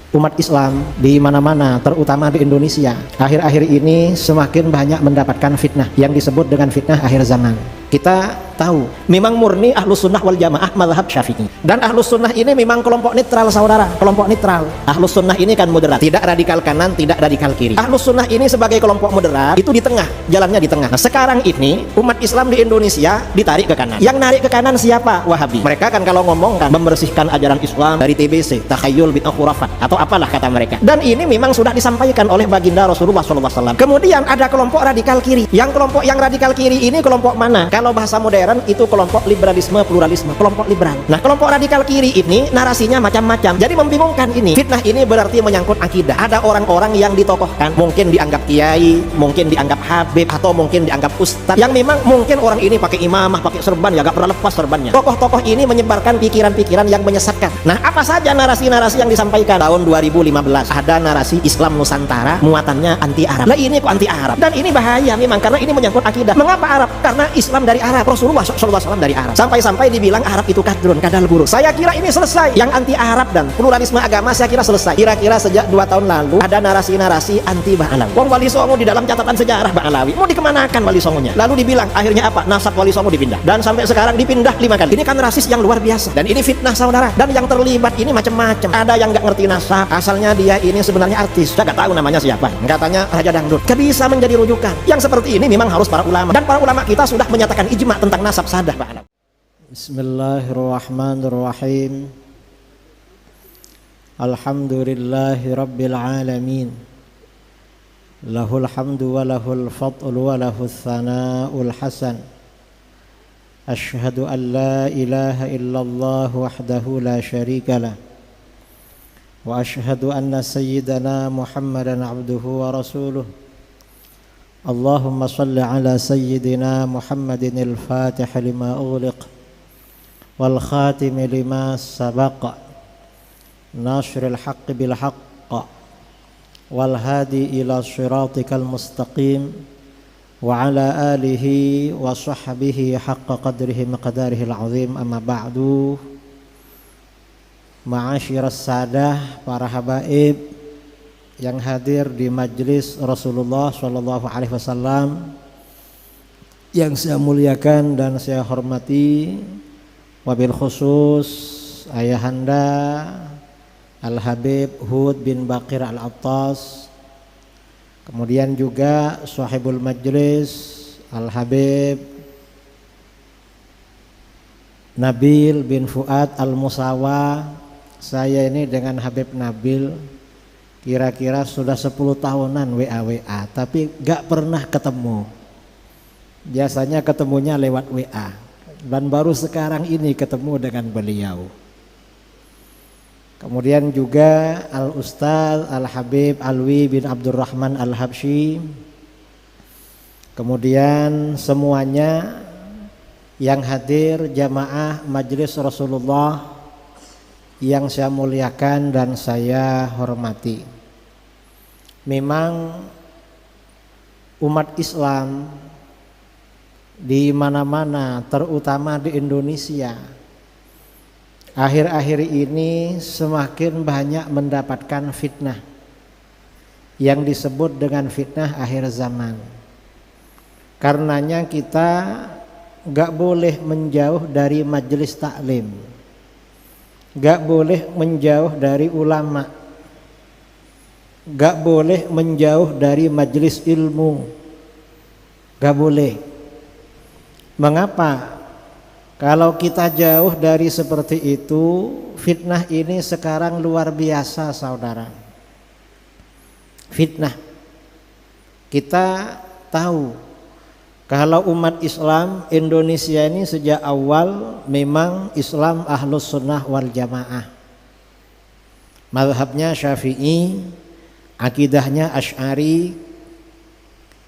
Umat Islam di mana-mana, terutama di Indonesia, akhir-akhir ini semakin banyak mendapatkan fitnah yang disebut dengan fitnah akhir zaman. Kita tahu, memang murni Ahlus Sunnah wal Jamaah mazhab Syafi'i. Dan Ahlus Sunnah ini memang kelompok netral, saudara, kelompok netral. Ahlus Sunnah ini kan moderat, tidak radikal kanan, tidak radikal kiri. Ahlus Sunnah ini sebagai kelompok moderat, itu di tengah, jalannya di tengah. Nah, sekarang ini umat Islam di Indonesia ditarik ke kanan. Yang narik ke kanan siapa? Wahabi. Mereka kan kalau ngomong kan membersihkan ajaran Islam dari TBC, takhayul, bid'ah, khurafat, atau apalah kata mereka. Dan ini memang sudah disampaikan oleh baginda Rasulullah SAW. Kemudian ada kelompok radikal kiri. Yang kelompok yang radikal kiri ini kelompok mana? Kalau bahasa modern itu kelompok liberalisme, pluralisme, kelompok liberal. Nah, kelompok radikal kiri ini narasinya macam-macam. Jadi membingungkan ini. Fitnah ini berarti menyangkut akidah. Ada orang-orang yang ditokohkan, mungkin dianggap kiai, mungkin dianggap habib, atau mungkin dianggap ustadz. Yang memang mungkin orang ini pakai imamah, pakai serban, ya gak pernah lepas serbannya. Tokoh-tokoh ini menyebarkan pikiran-pikiran yang menyesatkan. Nah, apa saja narasi-narasi yang disampaikan? Tahun 2015 ada narasi Islam Nusantara, muatannya anti Arab. Nah, ini kok anti Arab? Dan ini bahaya memang karena ini menyangkut akidah. Mengapa Arab? Karena Islam dari Arab, Rasulullah SAW dari Arab. Sampai-sampai dibilang Arab itu kadrun, kadal buruk. Saya kira ini selesai. Yang anti Arab dan pluralisme agama saya kira selesai. Kira-kira sejak 2 tahun lalu ada narasi-narasi anti Ba'alawi. Wong Wali Songo di dalam catatan sejarah Ba'alawi mau dikemanakan Wali Songonya? Lalu dibilang akhirnya apa? Nasab Wali Songo dipindah. Dan sampai sekarang dipindah 5 kali. Ini kan rasis yang luar biasa. Dan ini fitnah, saudara. Dan yang terlibat ini macam-macam. Ada yang nggak ngerti nasab. Asalnya dia ini sebenarnya artis. Saya nggak tahu namanya siapa. Katanya Raja Dangdut. Gak bisa menjadi rujukan. Yang seperti ini memang harus para ulama. Dan para ulama kita sudah menyatakan ijma tentang nasab sadah. Bismillahirrahmanirrahim. Alhamdulillahi rabbil alamin. Lahul hamdu wa lahul fadlu wa lahul thana'ul hasan. Ashhadu an la ilaha illallah wahdahu la syarika lah. Wa ashhadu anna sayyidana Muhammadan abduhu wa rasuluh. Allahumma salli ala sayyidina Muhammadin al-fatih lima ughliq wal khatim lima sabaqa nashril haqqi bil haqq wal hadi ila siratikal mustaqim wa ala alihi wa sahbihi haqqa qadrihi miqdarihi al-azim. Amma ba'du. Ma'asyiras sadah, para habaib yang hadir di majlis Rasulullah SAW yang saya muliakan dan saya hormati, wabil khusus ayahanda Al-Habib Hud bin Baqir Al-Attas, kemudian juga sahibul majlis Al-Habib Nabil bin Fuad Al-Musawa. Saya ini dengan Habib Nabil kira-kira sudah 10 tahunan WA, tapi gak pernah ketemu. Biasanya ketemunya lewat WA, dan baru sekarang ini ketemu dengan beliau. Kemudian juga Al-Ustaz Al-Habib Alwi bin Abdurrahman Al-Habsyi. Kemudian semuanya yang hadir jamaah Majelis Rasulullah yang saya muliakan dan saya hormati. Memang umat Islam di mana-mana, terutama di Indonesia, akhir-akhir ini semakin banyak mendapatkan fitnah yang disebut dengan fitnah akhir zaman. Karenanya kita gak boleh menjauh dari majelis taklim, gak boleh menjauh dari ulama, gak boleh menjauh dari majelis ilmu, gak boleh. Mengapa? Kalau kita jauh dari seperti itu, fitnah ini sekarang luar biasa, saudara. Fitnah. Kita tahu kalau umat Islam Indonesia ini sejak awal memang Islam Ahlus Sunnah wal Jamaah. Mazhabnya Syafi'i, akidahnya Asy'ari,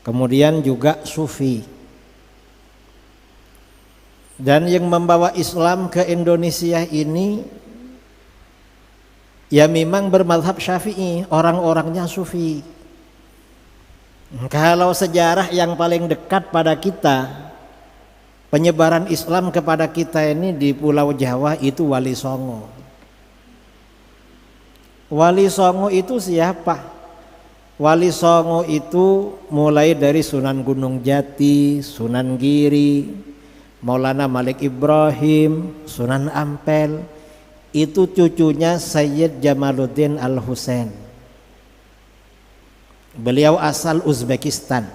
kemudian juga Sufi. Dan yang membawa Islam ke Indonesia ini ya memang bermazhab Syafi'i, orang-orangnya Sufi. Kalau sejarah yang paling dekat pada kita, penyebaran Islam kepada kita ini di Pulau Jawa itu Wali Songo. Wali Songo itu siapa? Wali Songo itu mulai dari Sunan Gunung Jati, Sunan Giri, Maulana Malik Ibrahim, Sunan Ampel, itu cucunya Sayyid Jamaluddin Al-Husain. Beliau asal Uzbekistan,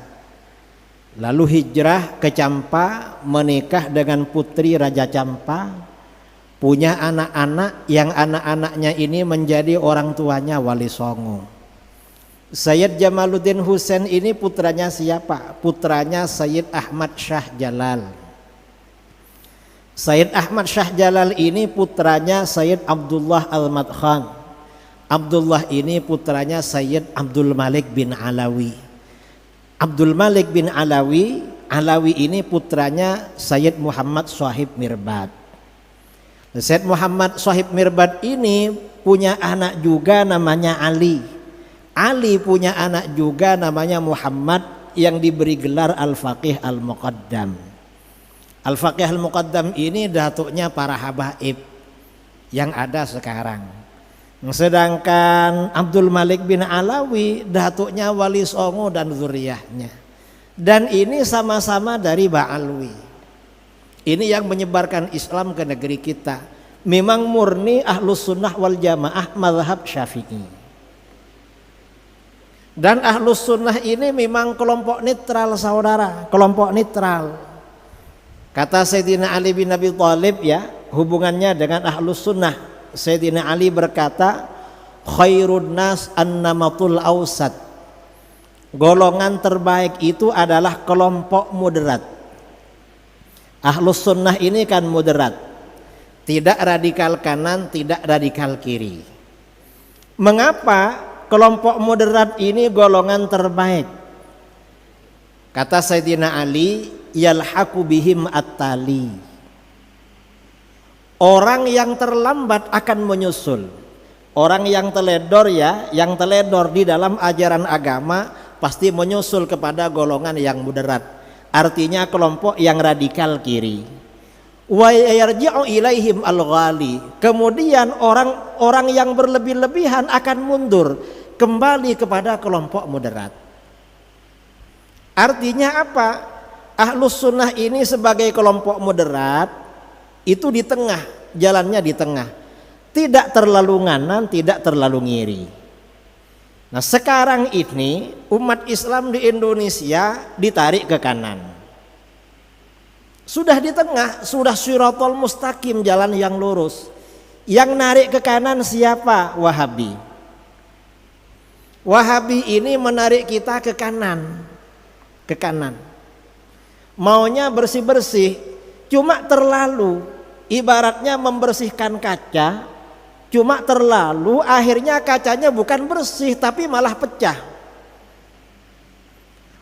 lalu hijrah ke Campa, menikah dengan putri Raja Campa, punya anak-anak yang anak-anaknya ini menjadi orang tuanya Wali Songo. Sayyid Jamaluddin Husain ini putranya siapa? Putranya Sayyid Ahmad Shah Jalal. Sayyid Ahmad Shah Jalal ini putranya Sayyid Abdullah Al-Madkhan. Abdullah ini putranya Sayyid Abdul Malik bin Alawi. Abdul Malik bin Alawi, Alawi ini putranya Sayyid Muhammad Shahib Mirbad. Sayyid Muhammad Shahib Mirbad ini punya anak juga namanya Ali. Ali punya anak juga namanya Muhammad yang diberi gelar Al-Faqih Al-Muqaddam. Al-Faqih Al-Muqaddam ini datuknya para habaib yang ada sekarang. Sedangkan Abdul Malik bin Alawi datuknya Wali Songo dan zuriyahnya. Dan ini sama-sama dari Ba'alwi. Ini yang menyebarkan Islam ke negeri kita. Memang murni Ahlus Sunnah wal Jamaah mazhab Syafi'i. Dan Ahlus Sunnah ini memang kelompok netral saudara, kelompok netral. Kata Sayyidina Ali bin Abi Thalib ya, hubungannya dengan Ahlus Sunnah. Sayyidina Ali berkata, khairun nas an-namatul awsat. Golongan terbaik itu adalah kelompok moderat. Ahlus Sunnah ini kan moderat, tidak radikal kanan, tidak radikal kiri. Mengapa kelompok moderat ini golongan terbaik? Kata Sayyidina Ali, yalhaqu bihim at-tali. Orang yang terlambat akan menyusul. Orang yang teledor ya, yang teledor di dalam ajaran agama pasti menyusul kepada golongan yang moderat. Artinya kelompok yang radikal kiri. Wa yarji'u ilaihim al-ghali. Kemudian orang-orang yang berlebih-lebihan akan mundur kembali kepada kelompok moderat. Artinya apa? Ahlus Sunnah ini sebagai kelompok moderat itu di tengah, jalannya di tengah, tidak terlalu nganan, tidak terlalu ngiri. Nah sekarang ini umat Islam di Indonesia ditarik ke kanan, sudah di tengah, sudah shirathul mustaqim, jalan yang lurus. Yang narik ke kanan siapa? Wahabi. Wahabi ini menarik kita ke kanan, ke kanan. Maunya bersih-bersih, cuma terlalu, ibaratnya membersihkan kaca, cuma terlalu, akhirnya kacanya bukan bersih tapi malah pecah.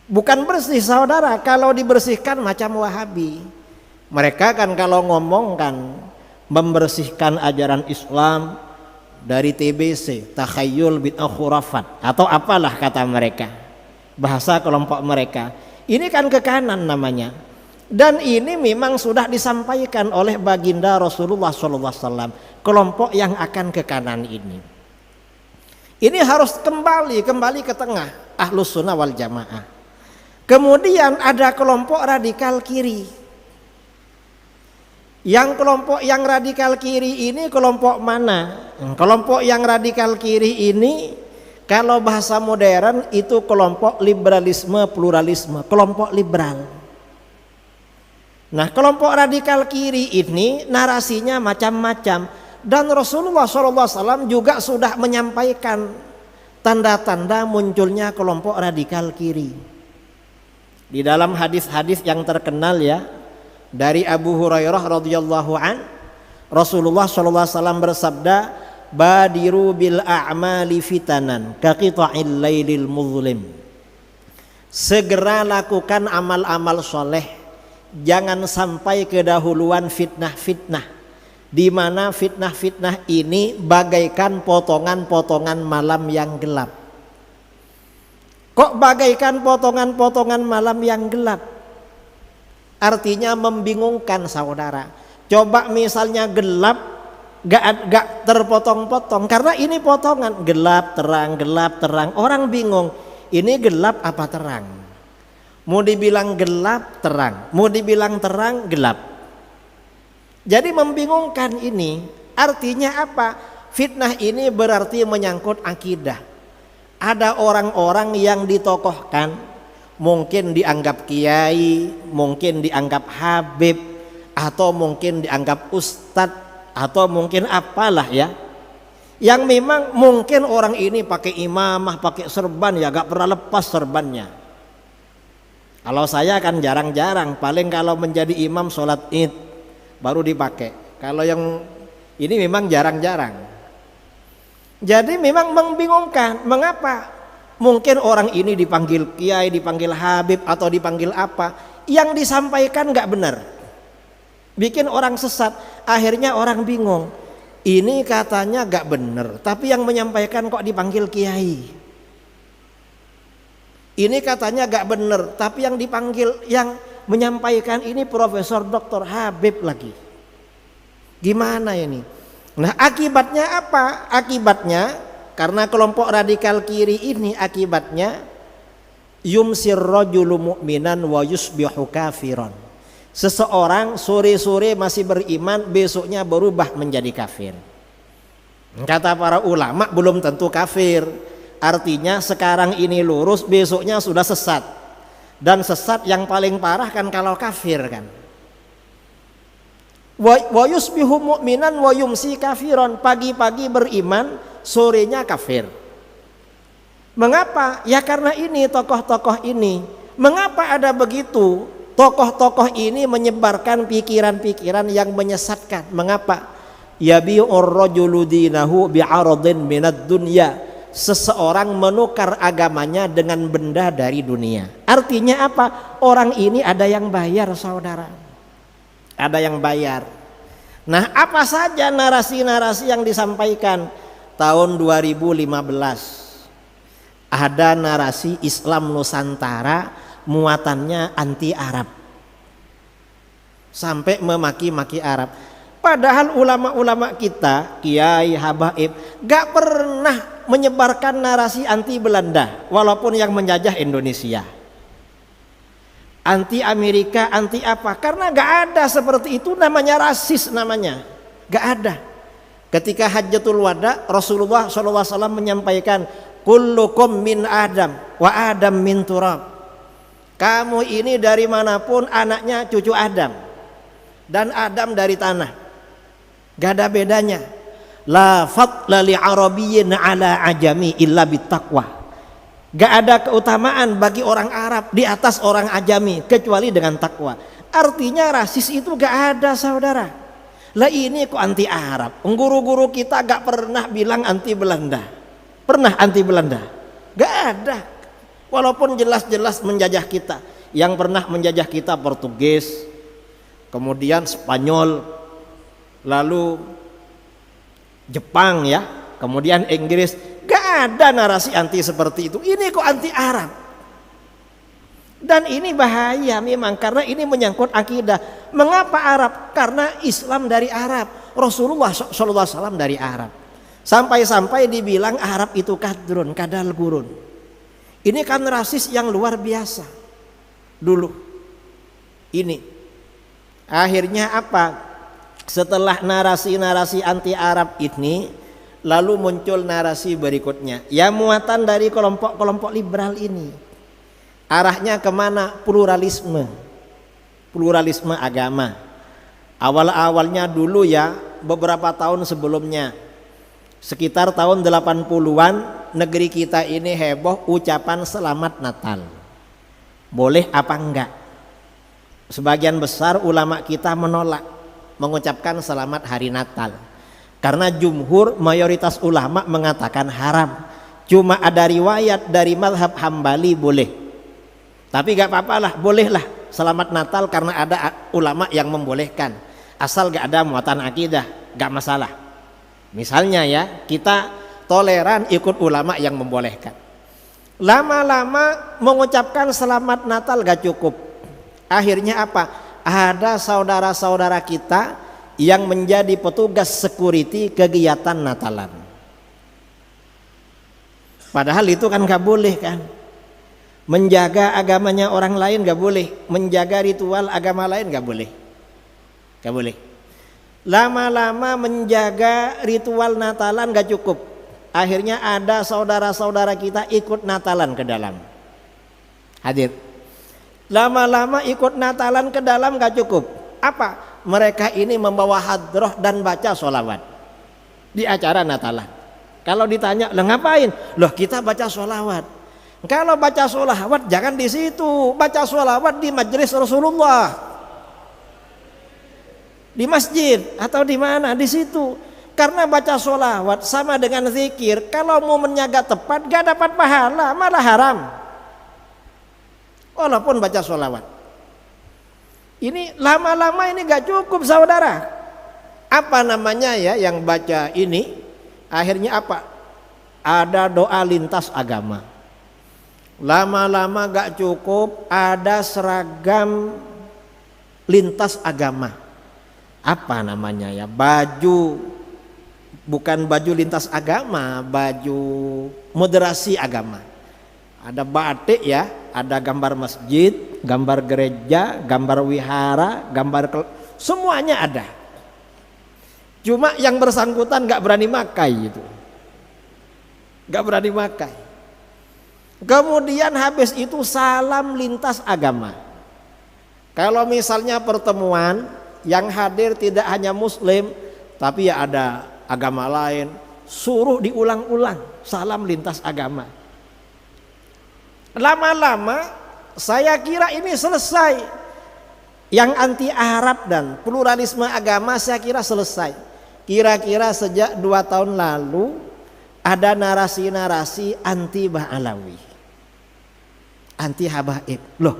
Bukan bersih saudara, kalau dibersihkan macam Wahabi. Mereka kan kalau ngomong kan membersihkan ajaran Islam dari TBC, takhayyul bid'ah khurafat, atau apalah kata mereka, bahasa kelompok mereka. Ini kan ke kanan namanya. Dan ini memang sudah disampaikan oleh baginda Rasulullah SAW. Kelompok yang akan ke kanan ini harus kembali ke tengah, Ahlus Sunnah wal Jamaah. Kemudian ada kelompok radikal kiri. Yang kelompok yang radikal kiri ini kelompok mana? Kelompok yang radikal kiri ini kalau bahasa modern itu kelompok liberalisme pluralisme, kelompok liberal. Nah kelompok radikal kiri ini narasinya macam-macam, dan Rasulullah SAW juga sudah menyampaikan tanda-tanda munculnya kelompok radikal kiri. Di dalam hadis-hadis yang terkenal ya, dari Abu Hurairah radhiyallahu an, Rasulullah SAW bersabda, badiru bil a'mali fitanan kaqita'il lailil muzlim. Segera lakukan amal-amal soleh, jangan sampai kedahuluan fitnah-fitnah, di mana fitnah-fitnah ini bagaikan potongan-potongan malam yang gelap. Kok bagaikan potongan-potongan malam yang gelap? Artinya membingungkan saudara. Coba misalnya gelap Gak terpotong-potong, karena ini potongan gelap terang. Orang bingung, ini gelap apa terang? Mau dibilang gelap terang, mau dibilang terang gelap. Jadi membingungkan ini. Artinya apa? Fitnah ini berarti menyangkut akidah. Ada orang-orang yang ditokohkan, mungkin dianggap kiai, mungkin dianggap habib, atau mungkin dianggap ustadz, atau mungkin apalah ya, yang memang mungkin orang ini pakai imamah, pakai serban, ya gak pernah lepas serbannya. Kalau saya kan jarang-jarang, paling kalau menjadi imam sholat id baru dipakai. Kalau yang ini memang jarang-jarang. Jadi memang membingungkan, mengapa mungkin orang ini dipanggil kiai, dipanggil habib, atau dipanggil apa, yang disampaikan gak benar, bikin orang sesat. Akhirnya orang bingung, ini katanya gak bener, tapi yang menyampaikan kok dipanggil kiai. Ini katanya gak bener, tapi yang dipanggil, yang menyampaikan ini profesor doktor habib lagi. Gimana ini? Nah akibatnya apa? Akibatnya karena kelompok radikal kiri ini, akibatnya yumsir rajulu mu'minan wa yusbihu kafiran. Seseorang sore-sore masih beriman, besoknya berubah menjadi kafir. Kata para ulama, belum tentu kafir. Artinya sekarang ini lurus, besoknya sudah sesat. Dan sesat yang paling parah kan kalau kafir kan. Wa yusbihu mu'minan wa yumsi kafiron. Pagi-pagi beriman, sorenya kafir. Mengapa? Ya karena ini tokoh-tokoh ini. Mengapa ada begitu? Tokoh-tokoh ini menyebarkan pikiran-pikiran yang menyesatkan. Mengapa? Yabi'ur rajulu dinahu bi'aradin minad dunya. Seseorang menukar agamanya dengan benda dari dunia. Artinya apa? Orang ini ada yang bayar, saudara. Ada yang bayar. Nah, apa saja narasi-narasi yang disampaikan tahun 2015? Ada narasi Islam Nusantara, muatannya anti Arab, sampai memaki-maki Arab. Padahal ulama-ulama kita, kiai, habaib, gak pernah menyebarkan narasi anti Belanda, walaupun yang menjajah Indonesia. Anti Amerika, anti apa? Karena gak ada seperti itu, namanya rasis namanya. Gak ada. Ketika Hajjatul Wada, Rasulullah SAW menyampaikan, kullukum min Adam wa Adam min turab. Kamu ini dari manapun anaknya cucu Adam, dan Adam dari tanah, gak ada bedanya. La fadla li arabiyyin ala ajami illa bittaqwa. Gak ada keutamaan bagi orang Arab di atas orang ajami kecuali dengan takwa. Artinya rasis itu gak ada, saudara. Lah ini kok anti Arab? Guru-guru kita gak pernah bilang anti Belanda. Pernah anti Belanda? Gak ada. Walaupun jelas-jelas menjajah kita. Yang pernah menjajah kita Portugis, kemudian Spanyol, lalu Jepang ya, kemudian Inggris. Gak ada narasi anti seperti itu. Ini kok anti Arab? Dan ini bahaya memang, karena ini menyangkut akidah. Mengapa Arab? Karena Islam dari Arab, Rasulullah SAW dari Arab. Sampai-sampai dibilang Arab itu kadrun, kadal gurun. Ini kan rasis yang luar biasa dulu. Ini akhirnya apa? Setelah narasi-narasi anti Arab ini, lalu muncul narasi berikutnya, ya muatan dari kelompok-kelompok liberal ini. Arahnya kemana? Pluralisme, pluralisme agama. Awal-awalnya dulu ya, beberapa tahun sebelumnya, sekitar tahun 80-an, negeri kita ini heboh ucapan selamat Natal. Boleh apa enggak? Sebagian besar ulama kita menolak mengucapkan selamat hari Natal, karena jumhur mayoritas ulama mengatakan haram. Cuma ada riwayat dari mazhab Hambali boleh. Tapi gak apa-apalah, bolehlah selamat Natal karena ada ulama yang membolehkan, asal gak ada muatan akidah, gak masalah. Misalnya ya, kita toleran ikut ulama yang membolehkan. Lama-lama mengucapkan selamat Natal gak cukup. Akhirnya apa? Ada saudara-saudara kita yang menjadi petugas security kegiatan Natalan. Padahal itu kan gak boleh kan. Menjaga agamanya orang lain gak boleh, menjaga ritual agama lain gak boleh. Gak boleh. Lama-lama menjaga ritual Natalan gak cukup. Akhirnya ada saudara-saudara kita ikut Natalan ke dalam. Hadir. Lama-lama ikut Natalan ke dalam gak cukup. Apa? Mereka ini membawa hadroh dan baca sholawat di acara Natalan. Kalau ditanya, lah ngapain? Loh kita baca sholawat. Kalau baca sholawat jangan di situ, baca sholawat di majelis Rasulullah, di masjid atau di mana, di situ. Karena baca sholawat sama dengan zikir, kalau momennya gak tepat gak dapat pahala, malah haram. Walaupun baca sholawat. Ini lama-lama ini gak cukup saudara. Apa namanya ya yang baca ini? Akhirnya apa? Ada doa lintas agama. Lama-lama gak cukup, ada seragam lintas agama. Apa namanya ya? Baju, bukan baju lintas agama, baju moderasi agama. Ada batik ya, ada gambar masjid, gambar gereja, gambar wihara, semuanya ada. Cuma yang bersangkutan gak berani pakai itu, gak berani pakai. Kemudian habis itu salam lintas agama. Kalau misalnya pertemuan yang hadir tidak hanya muslim, tapi ya ada agama lain, suruh diulang-ulang salam lintas agama. Lama-lama saya kira ini selesai. Yang anti Arab dan pluralisme agama saya kira selesai. Kira-kira sejak 2 tahun lalu ada narasi-narasi anti Ba'alawi, anti habaib. Loh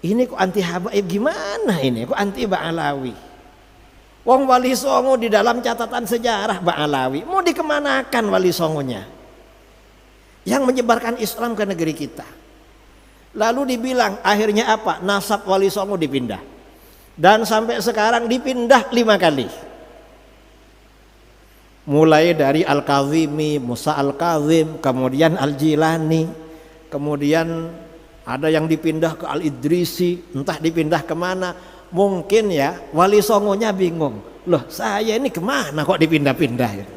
ini kok anti habaib, gimana ini kok anti Ba'alawi? Wong Wali Songo di dalam catatan sejarah Ba'alawi, mau dikemanakan Wali Songonya yang menyebarkan Islam ke negeri kita? Lalu dibilang akhirnya apa? Nasab Wali Songo dipindah, dan sampai sekarang dipindah 5 kali. Mulai dari Al-Kazimi, Musa Al-Kazim, kemudian Al-Jilani, kemudian ada yang dipindah ke Al-Idrisi, entah dipindah kemana. Mungkin ya Wali Songonya bingung, loh saya ini kemana kok dipindah-pindah gitu.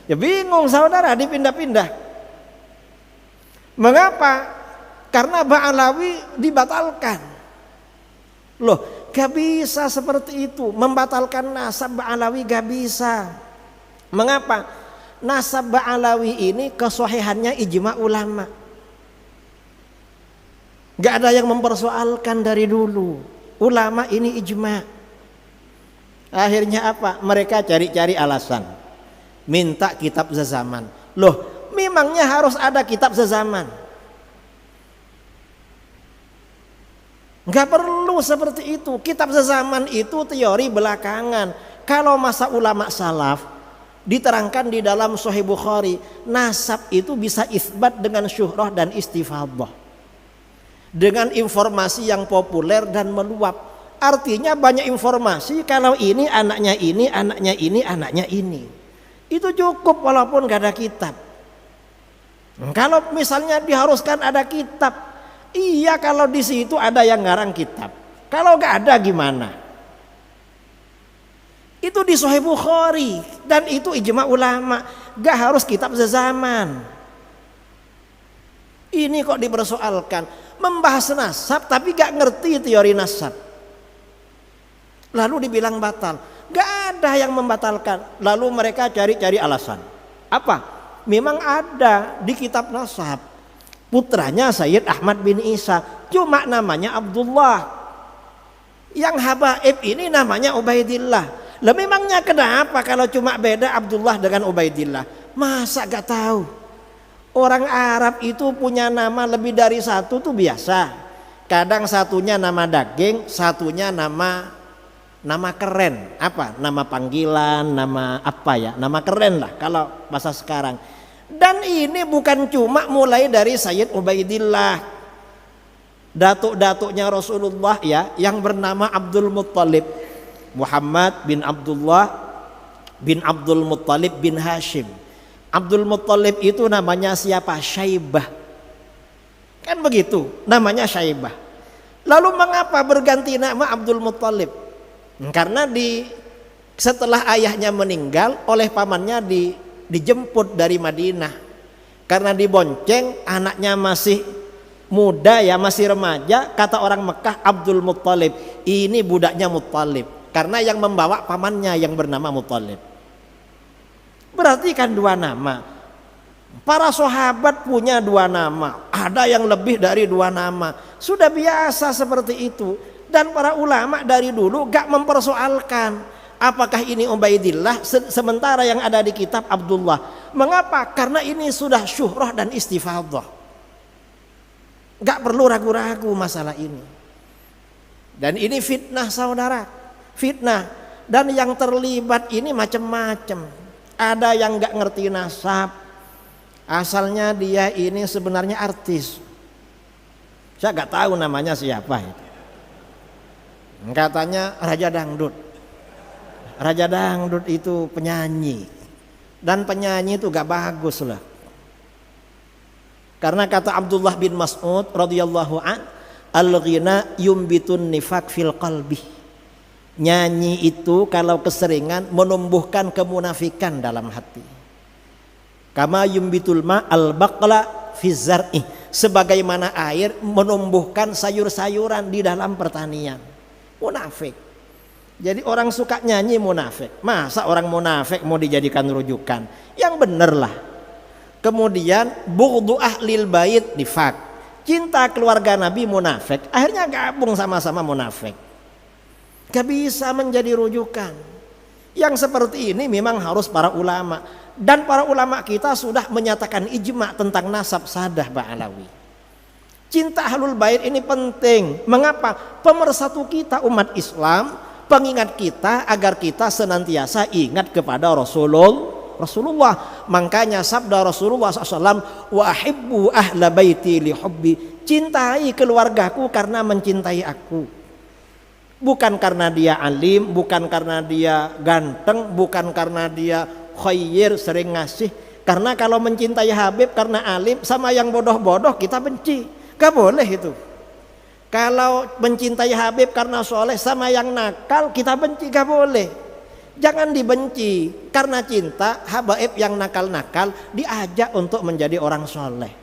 Ya bingung saudara, dipindah-pindah. Mengapa? Karena Ba'alawi dibatalkan. Loh gak bisa seperti itu, membatalkan nasab Ba'alawi gak bisa. Mengapa? Nasab Ba'alawi ini kesohihannya ijma ulama, gak ada yang mempersoalkan dari dulu. Ulama ini ijma. Akhirnya apa? Mereka cari-cari alasan, minta kitab sezaman. Loh memangnya harus ada kitab sezaman? Gak perlu seperti itu. Kitab sezaman itu teori belakangan. Kalau masa ulama salaf diterangkan di dalam Sahih Bukhari, nasab itu bisa isbat dengan syuhrah dan istifadah, dengan informasi yang populer dan meluap. Artinya banyak informasi, kalau ini anaknya ini, anaknya ini, anaknya ini. Itu cukup walaupun gak ada kitab. Kalau misalnya diharuskan ada kitab, iya kalau di situ ada yang ngarang kitab. Kalau gak ada gimana? Itu di Sahih Bukhari dan itu ijma ulama, gak harus kitab sezaman. Ini kok dipersoalkan, membahas nasab tapi gak ngerti teori nasab. Lalu dibilang batal, gak ada yang membatalkan. Lalu mereka cari-cari alasan. Apa? Memang ada di kitab nasab, putranya Sayyid Ahmad bin Isa, cuma namanya Abdullah. Yang habaib ini namanya Ubaidillah. Lah memangnya kenapa kalau cuma beda Abdullah dengan Ubaidillah? Masa gak tahu? Orang Arab itu punya nama lebih dari satu tuh biasa. Kadang satunya nama daging, satunya nama keren. Apa? Nama panggilan, nama apa ya? Nama keren lah kalau bahasa sekarang. Dan ini bukan cuma mulai dari Sayyid Ubaidillah, datuk-datuknya Rasulullah ya, yang bernama Abdul Muttalib. Muhammad bin Abdullah bin Abdul Muttalib bin Hashim. Abdul Muttalib itu namanya siapa? Syaibah. Kan begitu, namanya Syaibah. Lalu mengapa berganti nama Abdul Muttalib? Karena setelah ayahnya meninggal oleh pamannya dijemput dari Madinah. Karena dibonceng, anaknya masih muda ya, masih remaja, kata orang Mekah Abdul Muttalib, ini budaknya Muttalib. Karena yang membawa pamannya yang bernama Muttalib. Berarti kan dua nama. Para sahabat punya dua nama, ada yang lebih dari dua nama. Sudah biasa seperti itu. Dan para ulama dari dulu gak mempersoalkan apakah ini Ubaidillah sementara yang ada di kitab Abdullah. Mengapa? Karena ini sudah syuhrah dan istifadhah. Gak perlu ragu-ragu masalah ini. Dan ini fitnah saudara, fitnah. Dan yang terlibat ini macam-macam. Ada yang gak ngerti nasab, asalnya dia ini sebenarnya artis. Saya gak tahu namanya siapa itu. Katanya Raja Dangdut. Raja Dangdut itu penyanyi. Dan penyanyi itu gak bagus lah. Karena kata Abdullah bin Mas'ud radhiyallahu an, al-ghina yumbitun nifaq fil qalbi. Nyanyi itu kalau keseringan menumbuhkan kemunafikan dalam hati. Kama yumbitul ma al-baqla fi zar'i. Sebagaimana air menumbuhkan sayur-sayuran di dalam pertanian. Munafik. Jadi orang suka nyanyi munafik. Masa orang munafik mau dijadikan rujukan? Yang bener lah. Kemudian bughdu ahlil bait nifaq. Cinta keluarga Nabi munafik. Akhirnya gabung sama-sama munafik. Gak bisa menjadi rujukan. Yang seperti ini memang harus para ulama. Dan para ulama kita sudah menyatakan ijma tentang nasab sadah Ba'alawi. Cinta ahlul bait ini penting. Mengapa? Pemersatu kita umat Islam, pengingat kita agar kita senantiasa ingat kepada Rasulullah. Makanya sabda Rasulullah SAW, wa ahibbu ahla baiti li hubbi. Cintai keluargaku karena mencintai aku. Bukan karena dia alim, bukan karena dia ganteng, bukan karena dia khair, sering ngasih. Karena kalau mencintai Habib karena alim, sama yang bodoh-bodoh kita benci. Gak boleh itu. Kalau mencintai Habib karena soleh sama yang nakal kita benci, gak boleh. Jangan dibenci. Karena cinta Habib yang nakal-nakal diajak untuk menjadi orang soleh.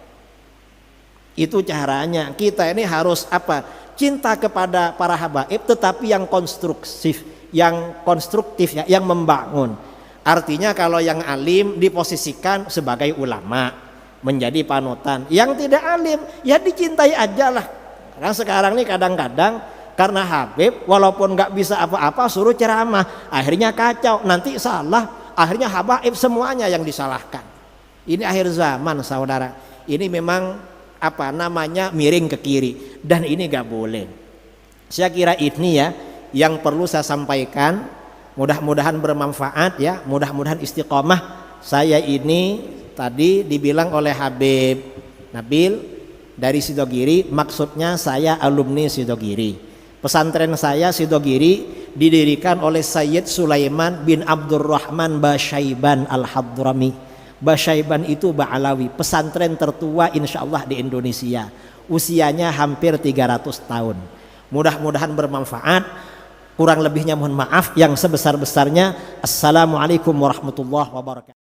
Itu caranya. Kita ini harus apa? Cinta kepada para habaib tetapi yang konstruktif, ya, yang membangun. Artinya kalau yang alim diposisikan sebagai ulama, menjadi panutan. Yang tidak alim ya dicintai aja lah. Karena sekarang nih kadang-kadang karena Habib walaupun nggak bisa apa-apa suruh ceramah, akhirnya kacau, nanti salah, akhirnya habaib semuanya yang disalahkan. Ini akhir zaman saudara. Ini memang apa namanya miring ke kiri dan ini nggak boleh. Saya kira ini ya yang perlu saya sampaikan. Mudah-mudahan bermanfaat ya, mudah-mudahan istiqomah. Saya ini tadi dibilang oleh Habib Nabil dari Sidogiri, maksudnya saya alumni Sidogiri. Pesantren saya Sidogiri didirikan oleh Sayyid Sulaiman bin Abdurrahman Basyaiban Al-Hadrami. Basyaiban itu Ba'alawi, pesantren tertua insyaallah di Indonesia. Usianya hampir 300 tahun. Mudah-mudahan bermanfaat. Kurang lebihnya mohon maaf, yang sebesar-besarnya. Assalamualaikum warahmatullahi wabarakatuh.